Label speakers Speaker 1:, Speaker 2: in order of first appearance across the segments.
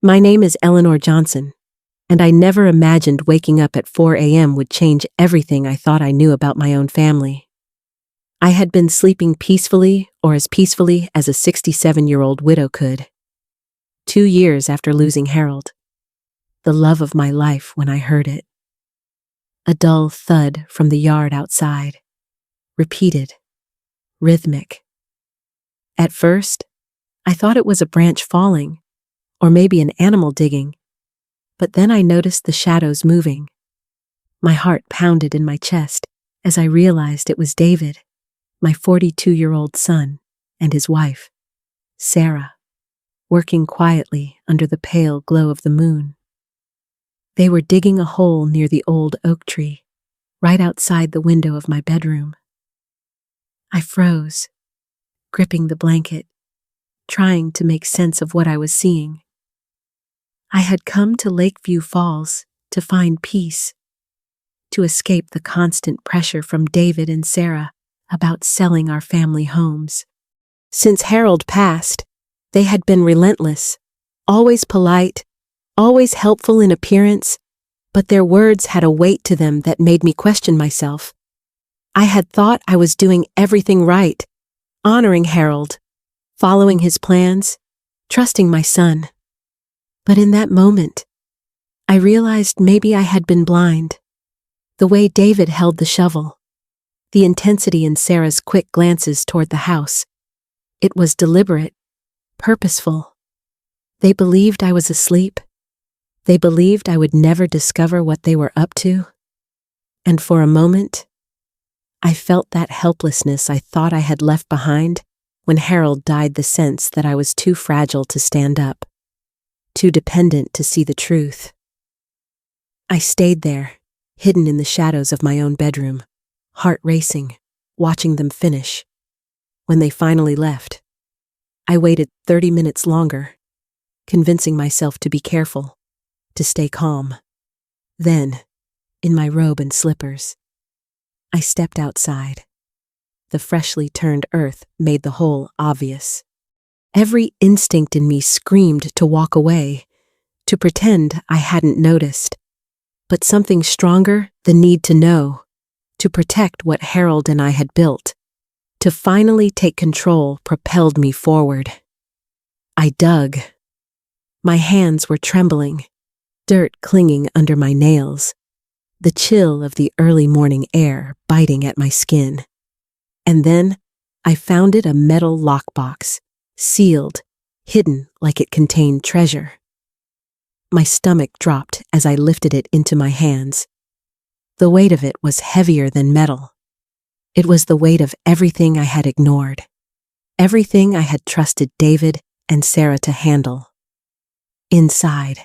Speaker 1: My name is Eleanor Johnson, and I never imagined waking up at 4 a.m. would change everything I thought I knew about my own family. I had been sleeping peacefully, or as peacefully as a 67-year-old widow could. 2 years after losing Harold, the love of my life, when I heard it. A dull thud from the yard outside, repeated, rhythmic. At first, I thought it was a branch falling, or maybe an animal digging, but then I noticed the shadows moving. My heart pounded in my chest as I realized it was David, my 42-year-old son, and his wife, Sarah, working quietly under the pale glow of the moon. They were digging a hole near the old oak tree, right outside the window of my bedroom. I froze, gripping the blanket, trying to make sense of what I was seeing. I had come to Lakeview Falls to find peace, to escape the constant pressure from David and Sarah about selling our family homes. Since Harold passed, they had been relentless, always polite, always helpful in appearance, but their words had a weight to them that made me question myself. I had thought I was doing everything right, honoring Harold, following his plans, trusting my son. But in that moment, I realized maybe I had been blind. The way David held the shovel, the intensity in Sarah's quick glances toward the house. It was deliberate, purposeful. They believed I was asleep. They believed I would never discover what they were up to. And for a moment, I felt that helplessness I thought I had left behind when Harold died, the sense that I was too fragile to stand up, too dependent to see the truth. I stayed there, hidden in the shadows of my own bedroom, heart racing, watching them finish. When they finally left, I waited 30 minutes longer, convincing myself to be careful, to stay calm. Then, in my robe and slippers, I stepped outside. The freshly turned earth made the hole obvious. Every instinct in me screamed to walk away, to pretend I hadn't noticed. But something stronger, the need to know, to protect what Harold and I had built, to finally take control, propelled me forward. I dug. My hands were trembling, dirt clinging under my nails, the chill of the early morning air biting at my skin. And then I found it, a metal lockbox, sealed, hidden like it contained treasure. My stomach dropped as I lifted it into my hands. The weight of it was heavier than metal. It was the weight of everything I had ignored, everything I had trusted David and Sarah to handle. Inside,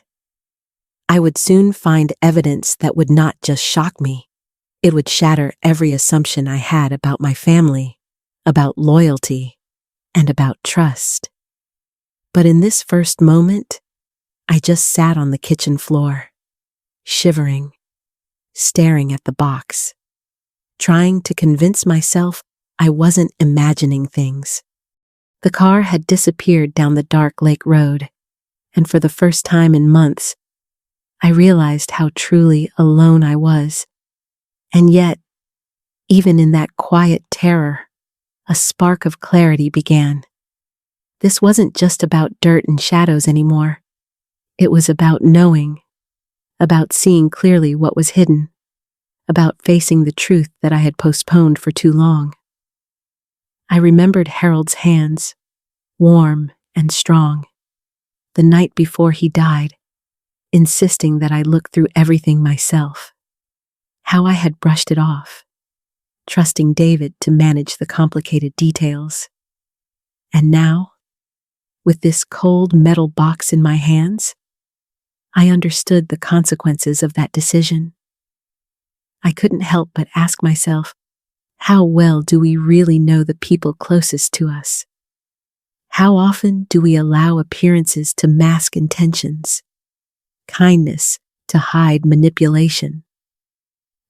Speaker 1: I would soon find evidence that would not just shock me. It would shatter every assumption I had about my family, about loyalty, and about trust. But in this first moment, I just sat on the kitchen floor, shivering, staring at the box, trying to convince myself I wasn't imagining things. The car had disappeared down the dark lake road, and for the first time in months, I realized how truly alone I was. And yet, even in that quiet terror, a spark of clarity began. This wasn't just about dirt and shadows anymore. It was about knowing, about seeing clearly what was hidden, about facing the truth that I had postponed for too long. I remembered Harold's hands, warm and strong, the night before he died, insisting that I look through everything myself. How I had brushed it off, trusting David to manage the complicated details. And now, with this cold metal box in my hands, I understood the consequences of that decision. I couldn't help but ask myself, how well do we really know the people closest to us? How often do we allow appearances to mask intentions, kindness to hide manipulation?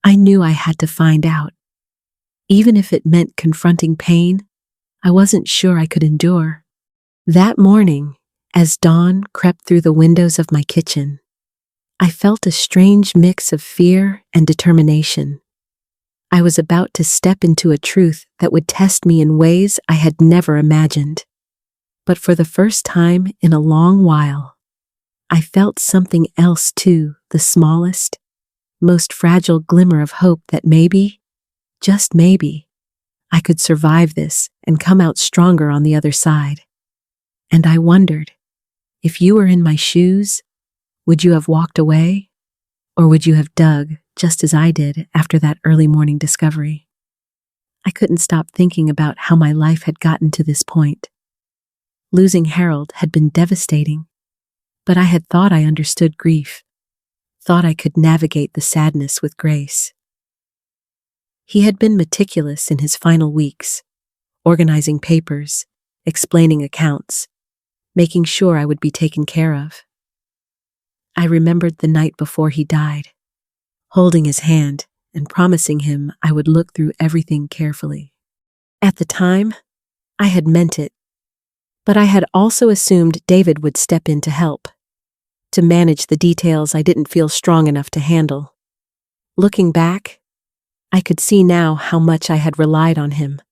Speaker 1: I knew I had to find out. Even if it meant confronting pain I wasn't sure I could endure. That morning, As dawn crept through the windows of my kitchen, I felt a strange mix of fear and determination. I was about to step into a truth that would test me in ways I had never imagined. But for the first time in a long while, I felt something else too, the smallest, most fragile glimmer of hope that maybe, just maybe, I could survive this and come out stronger on the other side. And I wondered, if you were in my shoes, would you have walked away? Or would you have dug, just as I did after that early morning discovery? I couldn't stop thinking about how my life had gotten to this point. Losing Harold had been devastating, but I had thought I understood grief, thought I could navigate the sadness with grace. He had been meticulous in his final weeks, organizing papers, explaining accounts, making sure I would be taken care of. I remembered the night before he died, holding his hand and promising him I would look through everything carefully. At the time, I had meant it, but I had also assumed David would step in to help, to manage the details I didn't feel strong enough to handle. Looking back, I could see now how much I had relied on him,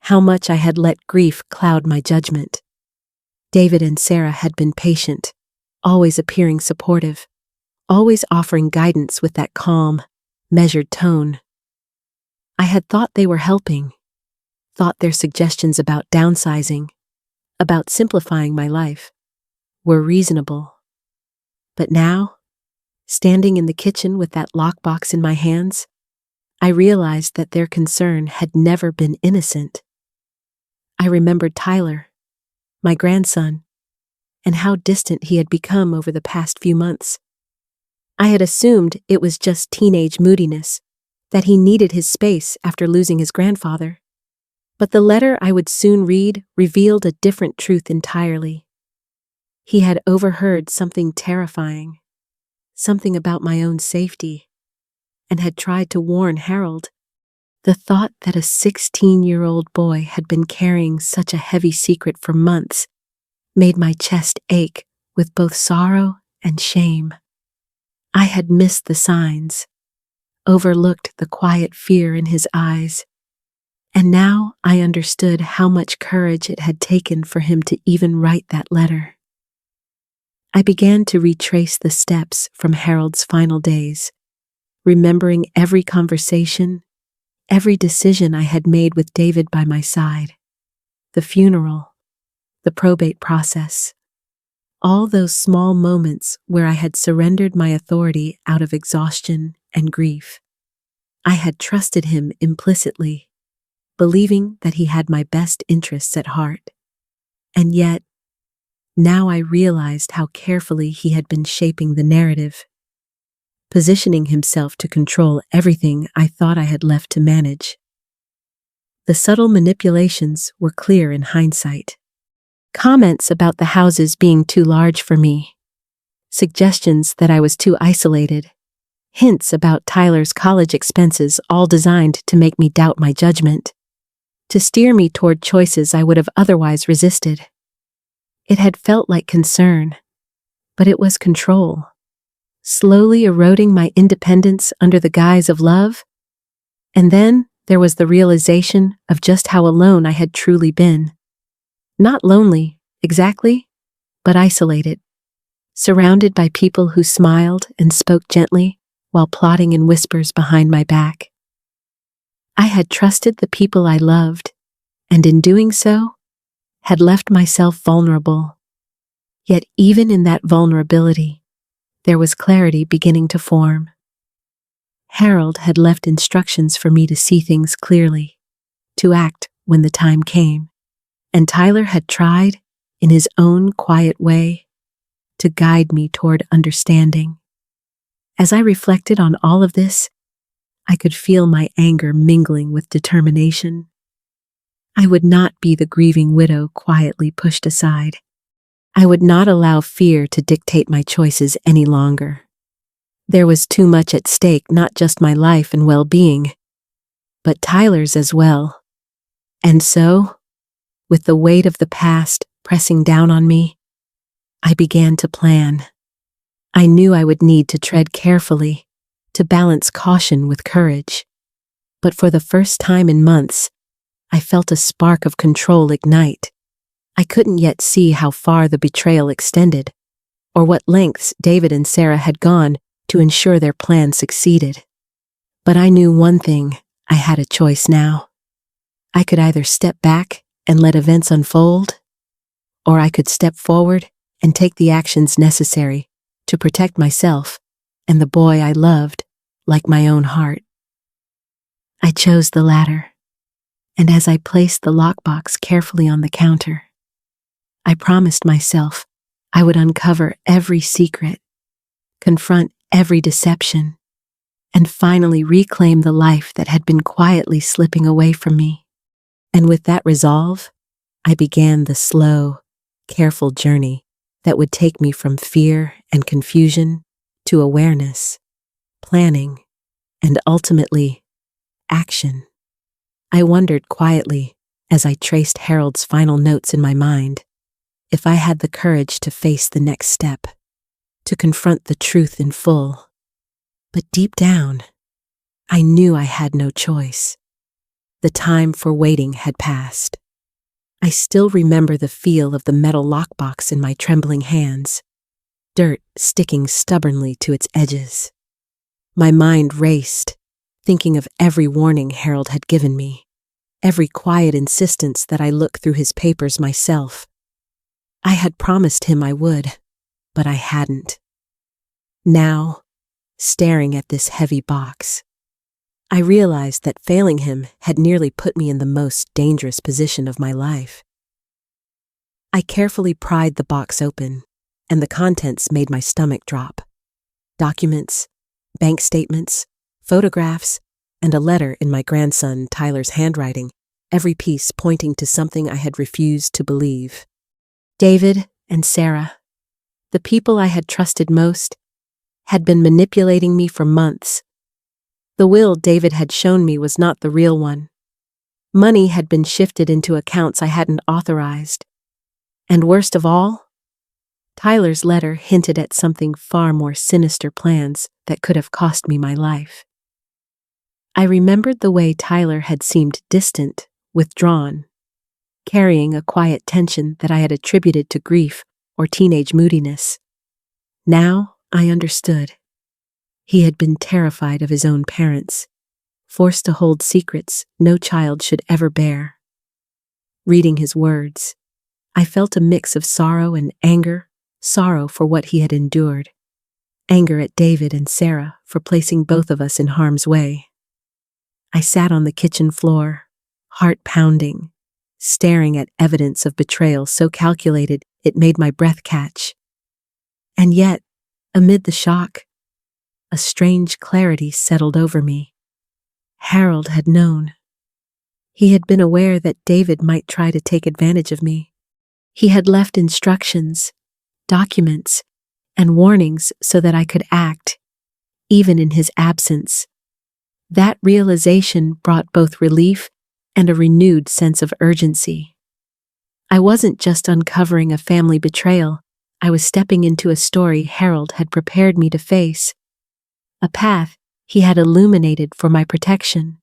Speaker 1: how much I had let grief cloud my judgment. David and Sarah had been patient, always appearing supportive, always offering guidance with that calm, measured tone. I had thought they were helping, thought their suggestions about downsizing, about simplifying my life, were reasonable. But now, standing in the kitchen with that lockbox in my hands, I realized that their concern had never been innocent. I remembered Tyler, my grandson, and how distant he had become over the past few months. I had assumed it was just teenage moodiness, that he needed his space after losing his grandfather. But the letter I would soon read revealed a different truth entirely. He had overheard something terrifying, something about my own safety, and had tried to warn Harold. The thought that a 16-year-old boy had been carrying such a heavy secret for months made my chest ache with both sorrow and shame. I had missed the signs, overlooked the quiet fear in his eyes, and now I understood how much courage it had taken for him to even write that letter. I began to retrace the steps from Harold's final days, remembering every conversation, every decision I had made with David by my side, the funeral, the probate process, all those small moments where I had surrendered my authority out of exhaustion and grief. I had trusted him implicitly, believing that he had my best interests at heart. And yet, now I realized how carefully he had been shaping the narrative, positioning himself to control everything I thought I had left to manage. The subtle manipulations were clear in hindsight. Comments about the houses being too large for me, suggestions that I was too isolated, hints about Tyler's college expenses, all designed to make me doubt my judgment, to steer me toward choices I would have otherwise resisted. It had felt like concern, but it was control, slowly eroding my independence under the guise of love. And then there was the realization of just how alone I had truly been. Not lonely, exactly, but isolated, surrounded by people who smiled and spoke gently while plotting in whispers behind my back. I had trusted the people I loved, and in doing so, had left myself vulnerable. Yet even in that vulnerability, there was clarity beginning to form. Harold had left instructions for me to see things clearly, to act when the time came. And Tyler had tried, in his own quiet way, to guide me toward understanding. As I reflected on all of this, I could feel my anger mingling with determination. I would not be the grieving widow quietly pushed aside. I would not allow fear to dictate my choices any longer. There was too much at stake, not just my life and well-being, but Tyler's as well. And so, with the weight of the past pressing down on me, I began to plan. I knew I would need to tread carefully, to balance caution with courage. But for the first time in months, I felt a spark of control ignite. I couldn't yet see how far the betrayal extended, or what lengths David and Sarah had gone to ensure their plan succeeded. But I knew one thing: I had a choice now. I could either step back and let events unfold, or I could step forward and take the actions necessary to protect myself and the boy I loved like my own heart. I chose the latter, and as I placed the lockbox carefully on the counter, I promised myself I would uncover every secret, confront every deception, and finally reclaim the life that had been quietly slipping away from me. And with that resolve, I began the slow, careful journey that would take me from fear and confusion to awareness, planning, and ultimately, action. I wondered quietly, as I traced Harold's final notes in my mind, if I had the courage to face the next step, to confront the truth in full. But deep down, I knew I had no choice. The time for waiting had passed. I still remember the feel of the metal lockbox in my trembling hands, dirt sticking stubbornly to its edges. My mind raced, thinking of every warning Harold had given me, every quiet insistence that I look through his papers myself. I had promised him I would, but I hadn't. Now, staring at this heavy box, I realized that failing him had nearly put me in the most dangerous position of my life. I carefully pried the box open, and the contents made my stomach drop. Documents, bank statements, photographs, and a letter in my grandson Tyler's handwriting, every piece pointing to something I had refused to believe. David and Sarah, the people I had trusted most, had been manipulating me for months. The will David had shown me was not the real one. Money had been shifted into accounts I hadn't authorized. And worst of all, Tyler's letter hinted at something far more sinister plans that could have cost me my life. I remembered the way Tyler had seemed distant, withdrawn, carrying a quiet tension that I had attributed to grief or teenage moodiness. Now I understood. He had been terrified of his own parents, forced to hold secrets no child should ever bear. Reading his words, I felt a mix of sorrow and anger, sorrow for what he had endured, anger at David and Sarah for placing both of us in harm's way. I sat on the kitchen floor, heart pounding, staring at evidence of betrayal so calculated it made my breath catch. And yet, amid the shock, a strange clarity settled over me. Harold had known. He had been aware that David might try to take advantage of me. He had left instructions, documents, and warnings so that I could act, even in his absence. That realization brought both relief and a renewed sense of urgency. I wasn't just uncovering a family betrayal, I was stepping into a story Harold had prepared me to face, a path he had illuminated for my protection.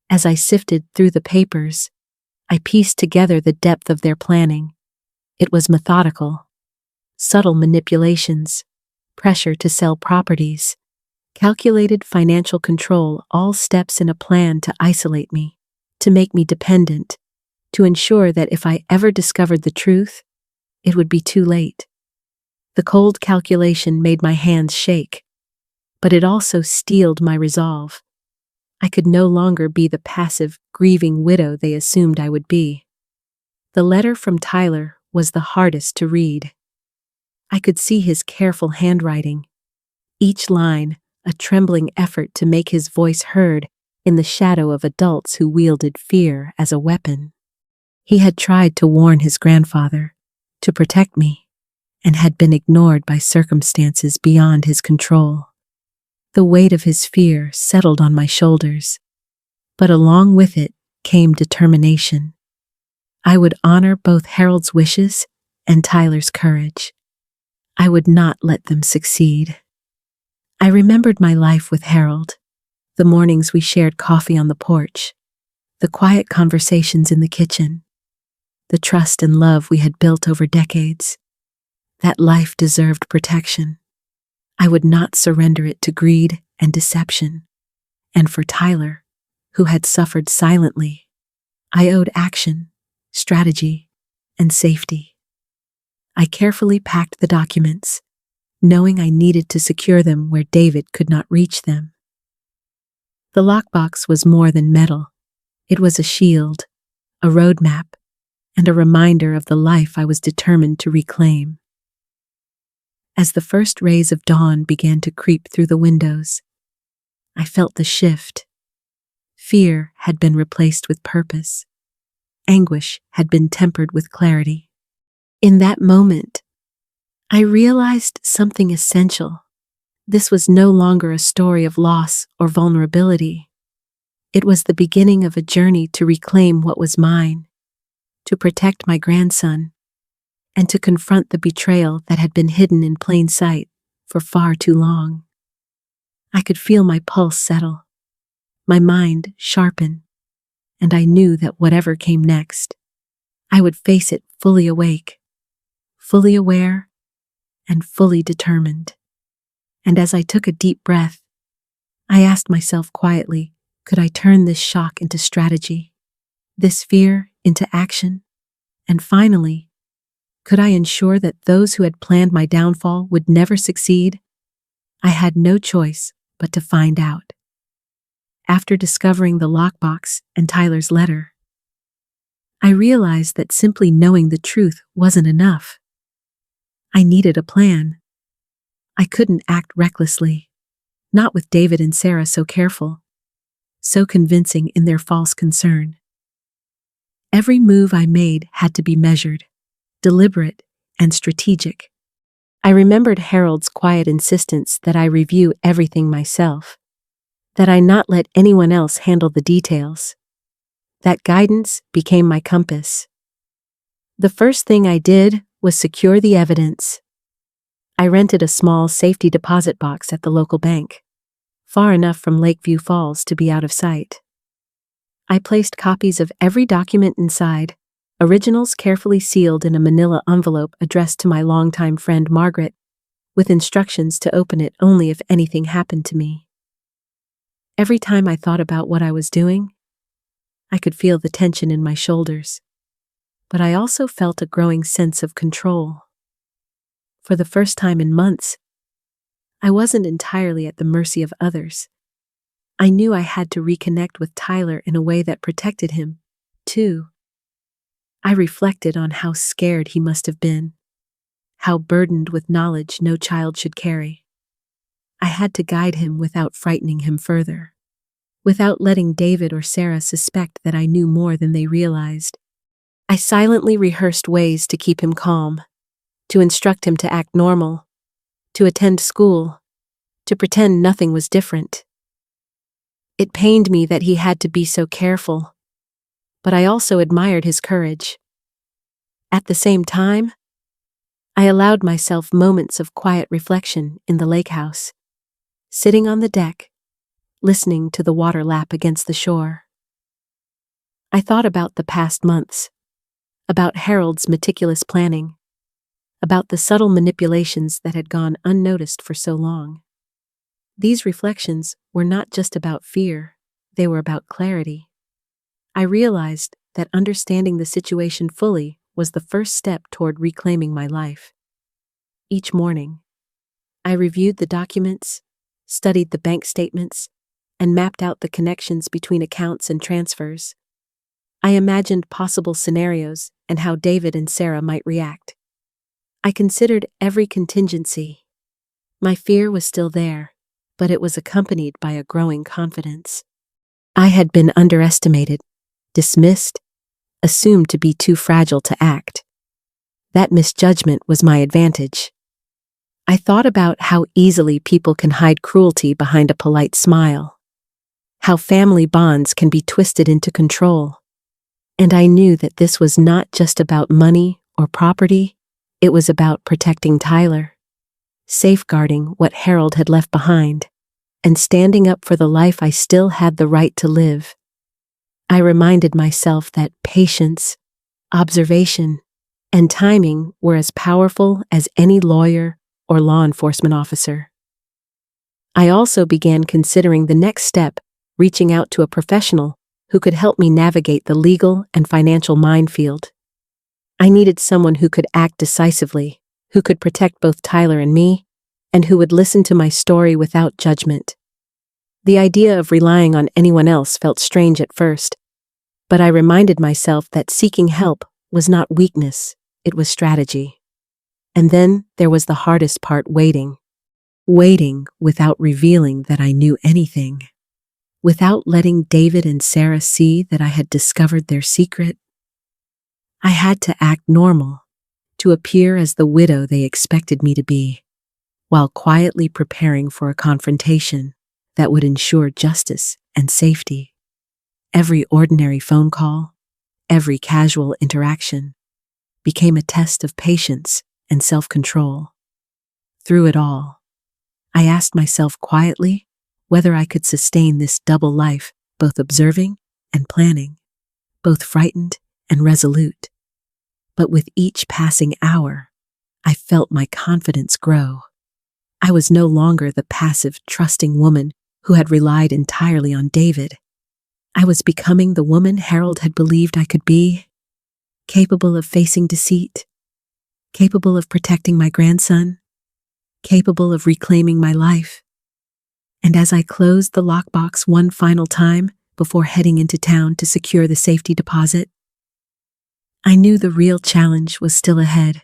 Speaker 1: As I sifted through the papers, I pieced together the depth of their planning. It was methodical. Subtle manipulations, pressure to sell properties, calculated financial control, all steps in a plan to isolate me, to make me dependent, to ensure that if I ever discovered the truth, it would be too late. The cold calculation made my hands shake, but it also steeled my resolve. I could no longer be the passive, grieving widow they assumed I would be. The letter from Tyler was the hardest to read. I could see his careful handwriting, each line a trembling effort to make his voice heard in the shadow of adults who wielded fear as a weapon. He had tried to warn his grandfather, to protect me, and had been ignored by circumstances beyond his control. The weight of his fear settled on my shoulders, but along with it came determination. I would honor both Harold's wishes and Tyler's courage. I would not let them succeed. I remembered my life with Harold, the mornings we shared coffee on the porch, the quiet conversations in the kitchen, the trust and love we had built over decades. That life deserved protection. I would not surrender it to greed and deception. And for Tyler, who had suffered silently, I owed action, strategy, and safety. I carefully packed the documents, knowing I needed to secure them where David could not reach them. The lockbox was more than metal. It was a shield, a roadmap, and a reminder of the life I was determined to reclaim. As the first rays of dawn began to creep through the windows, I felt the shift. Fear had been replaced with purpose. Anguish had been tempered with clarity. In that moment, I realized something essential. This was no longer a story of loss or vulnerability. It was the beginning of a journey to reclaim what was mine, to protect my grandson, and to confront the betrayal that had been hidden in plain sight for far too long. I could feel my pulse settle, my mind sharpen, and I knew that whatever came next, I would face it fully awake, fully aware, and fully determined. And as I took a deep breath, I asked myself quietly, could I turn this shock into strategy, this fear into action, and finally, could I ensure that those who had planned my downfall would never succeed? I had no choice but to find out. After discovering the lockbox and Tyler's letter, I realized that simply knowing the truth wasn't enough. I needed a plan. I couldn't act recklessly, not with David and Sarah so careful, so convincing in their false concern. Every move I made had to be measured, deliberate, and strategic. I remembered Harold's quiet insistence that I review everything myself, that I not let anyone else handle the details. That guidance became my compass. The first thing I did was secure the evidence. I rented a small safety deposit box at the local bank, far enough from Lakeview Falls to be out of sight. I placed copies of every document inside, originals carefully sealed in a manila envelope addressed to my longtime friend Margaret, with instructions to open it only if anything happened to me. Every time I thought about what I was doing, I could feel the tension in my shoulders, but I also felt a growing sense of control. For the first time in months, I wasn't entirely at the mercy of others. I knew I had to reconnect with Tyler in a way that protected him, too. I reflected on how scared he must have been, how burdened with knowledge no child should carry. I had to guide him without frightening him further, without letting David or Sarah suspect that I knew more than they realized. I silently rehearsed ways to keep him calm, to instruct him to act normal, to attend school, to pretend nothing was different. It pained me that he had to be so careful, but I also admired his courage. At the same time, I allowed myself moments of quiet reflection in the lake house, sitting on the deck, listening to the water lap against the shore. I thought about the past months, about Harold's meticulous planning, about the subtle manipulations that had gone unnoticed for so long. These reflections were not just about fear, they were about clarity. I realized that understanding the situation fully was the first step toward reclaiming my life. Each morning, I reviewed the documents, studied the bank statements, and mapped out the connections between accounts and transfers. I imagined possible scenarios and how David and Sarah might react. I considered every contingency. My fear was still there, but it was accompanied by a growing confidence. I had been underestimated, dismissed, assumed to be too fragile to act. That misjudgment was my advantage. I thought about how easily people can hide cruelty behind a polite smile, how family bonds can be twisted into control. And I knew that this was not just about money or property, it was about protecting Tyler. safeguarding what Harold had left behind, and standing up for the life I still had the right to live. I reminded myself that patience, observation, and timing were as powerful as any lawyer or law enforcement officer. I also began considering the next step, reaching out to a professional who could help me navigate the legal and financial minefield. I needed someone who could act decisively, who could protect both Tyler and me, and who would listen to my story without judgment. The idea of relying on anyone else felt strange at first, but I reminded myself that seeking help was not weakness, it was strategy. And then there was the hardest part, waiting. Waiting without revealing that I knew anything. Without letting David and Sarah see that I had discovered their secret. I had to act normal, to appear as the widow they expected me to be, while quietly preparing for a confrontation that would ensure justice and safety. Every ordinary phone call, every casual interaction, became a test of patience and self-control. Through it all, I asked myself quietly whether I could sustain this double life, both observing and planning, both frightened and resolute. But with each passing hour, I felt my confidence grow. I was no longer the passive, trusting woman who had relied entirely on David. I was becoming the woman Harold had believed I could be, capable of facing deceit, capable of protecting my grandson, capable of reclaiming my life. And as I closed the lockbox one final time before heading into town to secure the safety deposit, I knew the real challenge was still ahead.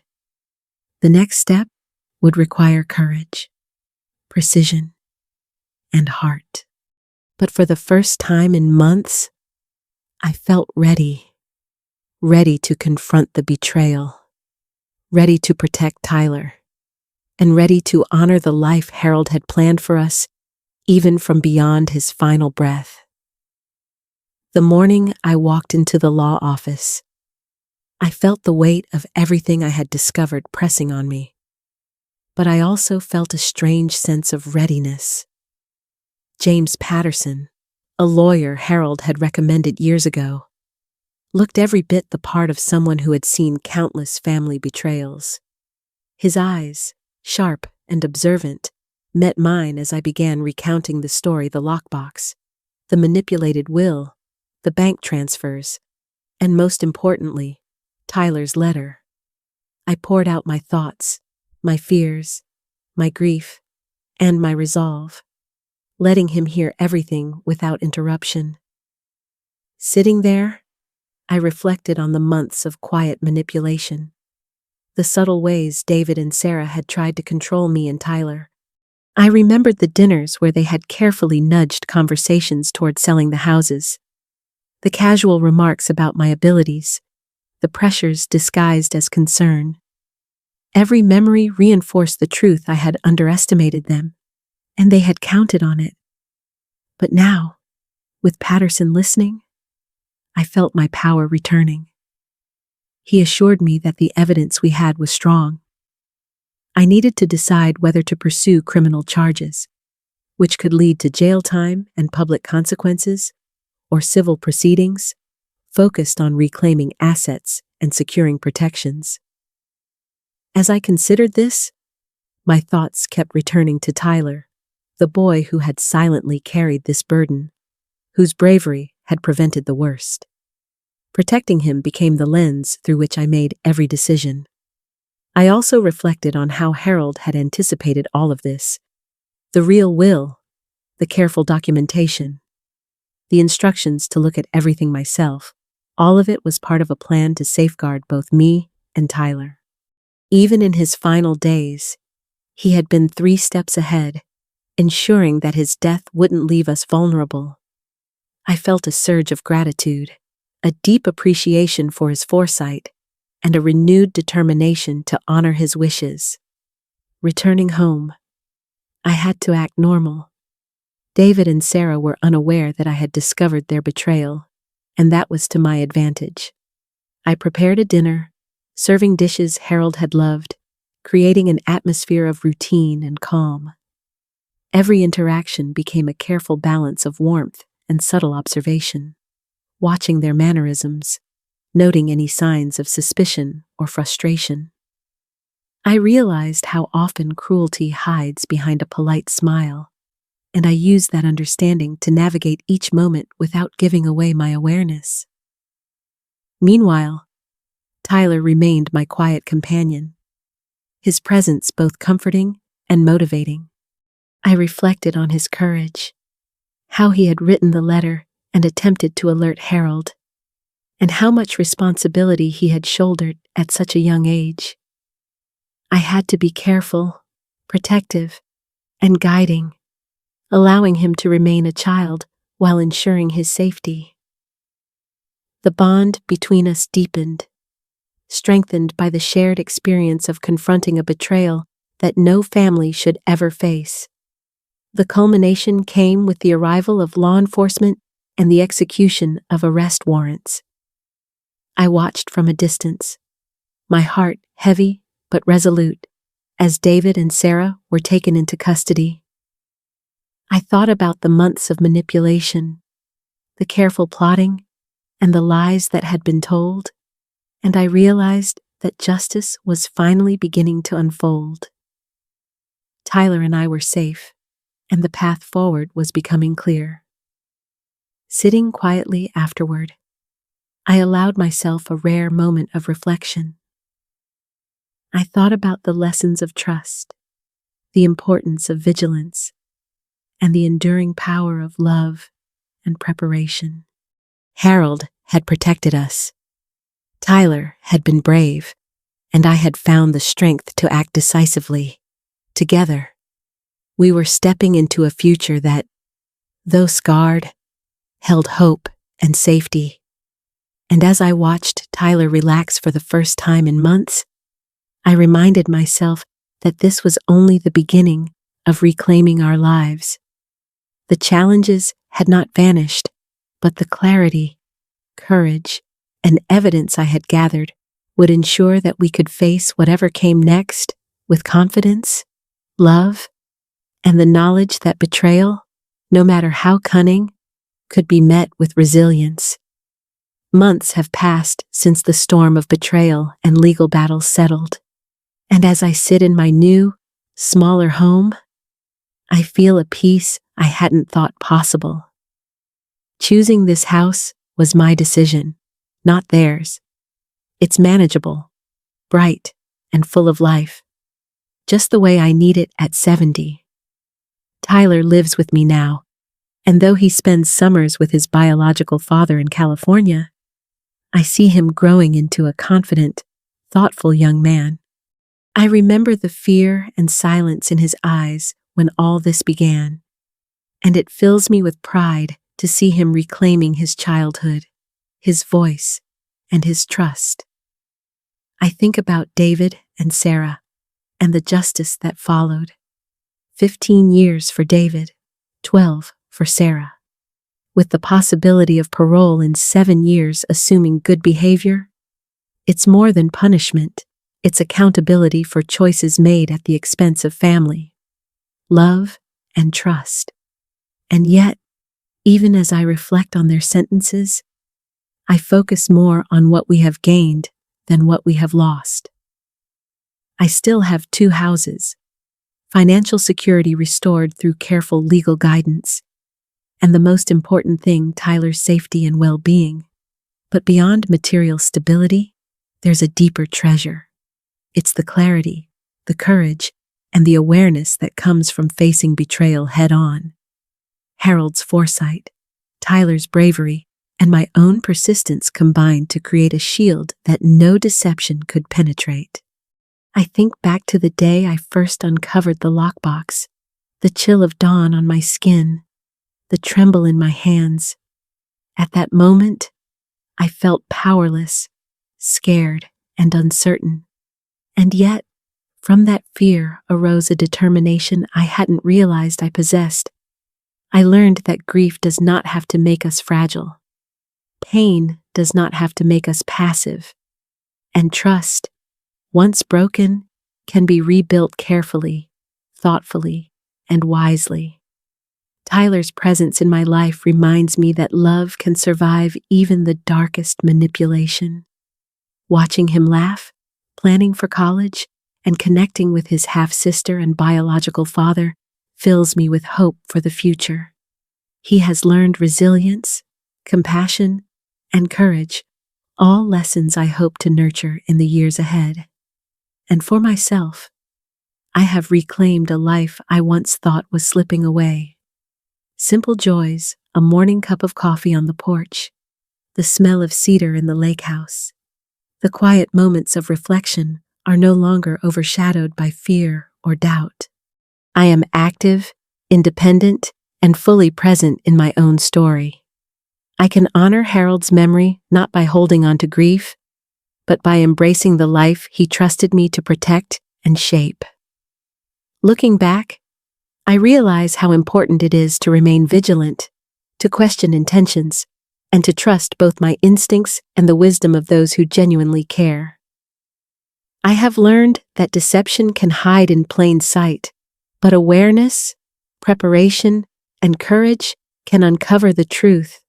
Speaker 1: The next step would require courage, precision, and heart. But for the first time in months, I felt ready to confront the betrayal, ready to protect Tyler, and ready to honor the life Harold had planned for us, even from beyond his final breath. The morning I walked into the law office, I felt the weight of everything I had discovered pressing on me. But I also felt a strange sense of readiness. James Patterson, a lawyer Harold had recommended years ago, looked every bit the part of someone who had seen countless family betrayals. His eyes, sharp and observant, met mine as I began recounting the story: the lockbox, the manipulated will, the bank transfers, and most importantly, Tyler's letter. I poured out my thoughts, my fears, my grief, and my resolve, letting him hear everything without interruption. Sitting there, I reflected on the months of quiet manipulation, the subtle ways David and Sarah had tried to control me and Tyler. I remembered the dinners where they had carefully nudged conversations toward selling the houses, the casual remarks about my abilities, the pressures disguised as concern. Every memory reinforced the truth I had underestimated them, and they had counted on it. But now, with Patterson listening, I felt my power returning. He assured me that the evidence we had was strong. I needed to decide whether to pursue criminal charges, which could lead to jail time and public consequences, or civil proceedings, focused on reclaiming assets and securing protections. As I considered this, my thoughts kept returning to Tyler, the boy who had silently carried this burden, whose bravery had prevented the worst. Protecting him became the lens through which I made every decision. I also reflected on how Harold had anticipated all of this: the real will, the careful documentation, the instructions to look at everything myself. All of it was part of a plan to safeguard both me and Tyler. Even in his final days, he had been 3 steps ahead, ensuring that his death wouldn't leave us vulnerable. I felt a surge of gratitude, a deep appreciation for his foresight, and a renewed determination to honor his wishes. Returning home, I had to act normal. David and Sarah were unaware that I had discovered their betrayal, and that was to my advantage. I prepared a dinner, serving dishes Harold had loved, creating an atmosphere of routine and calm. Every interaction became a careful balance of warmth and subtle observation, watching their mannerisms, noting any signs of suspicion or frustration. I realized how often cruelty hides behind a polite smile, and I used that understanding to navigate each moment without giving away my awareness. Meanwhile, Tyler remained my quiet companion, his presence both comforting and motivating. I reflected on his courage, how he had written the letter and attempted to alert Harold, and how much responsibility he had shouldered at such a young age. I had to be careful, protective, and guiding, allowing him to remain a child while ensuring his safety. The bond between us deepened, strengthened by the shared experience of confronting a betrayal that no family should ever face. The culmination came with the arrival of law enforcement and the execution of arrest warrants. I watched from a distance, my heart heavy but resolute, as David and Sarah were taken into custody. I thought about the months of manipulation, the careful plotting, and the lies that had been told, and I realized that justice was finally beginning to unfold. Tyler and I were safe, and the path forward was becoming clear. Sitting quietly afterward, I allowed myself a rare moment of reflection. I thought about the lessons of trust, the importance of vigilance, and the enduring power of love and preparation. Harold had protected us. Tyler had been brave, and I had found the strength to act decisively. Together, we were stepping into a future that, though scarred, held hope and safety. And as I watched Tyler relax for the first time in months, I reminded myself that this was only the beginning of reclaiming our lives. The challenges had not vanished, but the clarity, courage, and evidence I had gathered would ensure that we could face whatever came next with confidence, love, and the knowledge that betrayal, no matter how cunning, could be met with resilience. Months have passed since the storm of betrayal and legal battles settled, and as I sit in my new, smaller home, I feel a peace I hadn't thought possible. Choosing this house was my decision, not theirs. It's manageable, bright, and full of life, just the way I need it at 70. Tyler lives with me now, and though he spends summers with his biological father in California, I see him growing into a confident, thoughtful young man. I remember the fear and silence in his eyes when all this began, and it fills me with pride to see him reclaiming his childhood, his voice, and his trust. I think about David and Sarah and the justice that followed. 15 years for David, 12 for Sarah, with the possibility of parole in 7 years assuming good behavior. It's more than punishment, it's accountability for choices made at the expense of family, love, and trust. And yet, even as I reflect on their sentences, I focus more on what we have gained than what we have lost. I still have 2 houses, financial security restored through careful legal guidance, and the most important thing, Tyler's safety and well-being. But beyond material stability, there's a deeper treasure. It's the clarity, the courage, and the awareness that comes from facing betrayal head-on. Harold's foresight, Tyler's bravery, and my own persistence combined to create a shield that no deception could penetrate. I think back to the day I first uncovered the lockbox, the chill of dawn on my skin, the tremble in my hands. At that moment, I felt powerless, scared, and uncertain. And yet, from that fear arose a determination I hadn't realized I possessed. I learned that grief does not have to make us fragile. Pain does not have to make us passive. And trust, once broken, can be rebuilt carefully, thoughtfully, and wisely. Tyler's presence in my life reminds me that love can survive even the darkest manipulation. Watching him laugh, planning for college, and connecting with his half-sister and biological father fills me with hope for the future. He has learned resilience, compassion, and courage, all lessons I hope to nurture in the years ahead. And for myself, I have reclaimed a life I once thought was slipping away. Simple joys, a morning cup of coffee on the porch, the smell of cedar in the lake house, the quiet moments of reflection are no longer overshadowed by fear or doubt. I am active, independent, and fully present in my own story. I can honor Harold's memory not by holding on to grief, but by embracing the life he trusted me to protect and shape. Looking back, I realize how important it is to remain vigilant, to question intentions, and to trust both my instincts and the wisdom of those who genuinely care. I have learned that deception can hide in plain sight, but awareness, preparation, and courage can uncover the truth.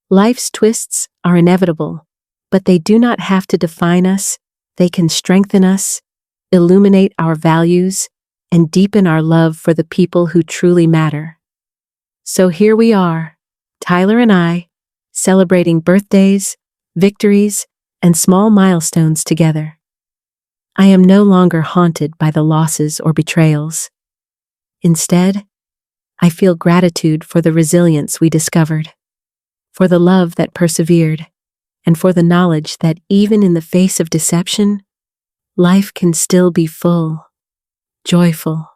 Speaker 1: Life's twists are inevitable, but they do not have to define us. They can strengthen us, illuminate our values, and deepen our love for the people who truly matter. So here we are, Tyler and I, celebrating birthdays, victories, and small milestones together. I am no longer haunted by the losses or betrayals. Instead, I feel gratitude for the resilience we discovered, for the love that persevered, and for the knowledge that even in the face of deception, life can still be full, joyful,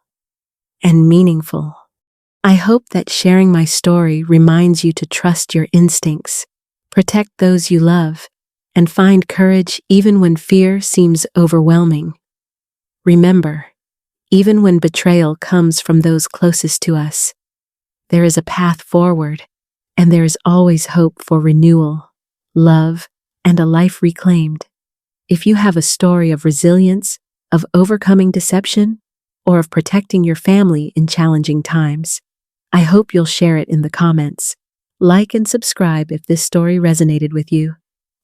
Speaker 1: and meaningful. I hope that sharing my story reminds you to trust your instincts, protect those you love, and find courage even when fear seems overwhelming. Remember, even when betrayal comes from those closest to us, there is a path forward, and there is always hope for renewal, love, and a life reclaimed. If you have a story of resilience, of overcoming deception, or of protecting your family in challenging times, I hope you'll share it in the comments. Like and subscribe if this story resonated with you,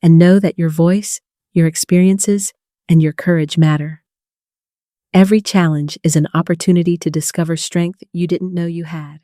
Speaker 1: and know that your voice, your experiences, and your courage matter. Every challenge is an opportunity to discover strength you didn't know you had.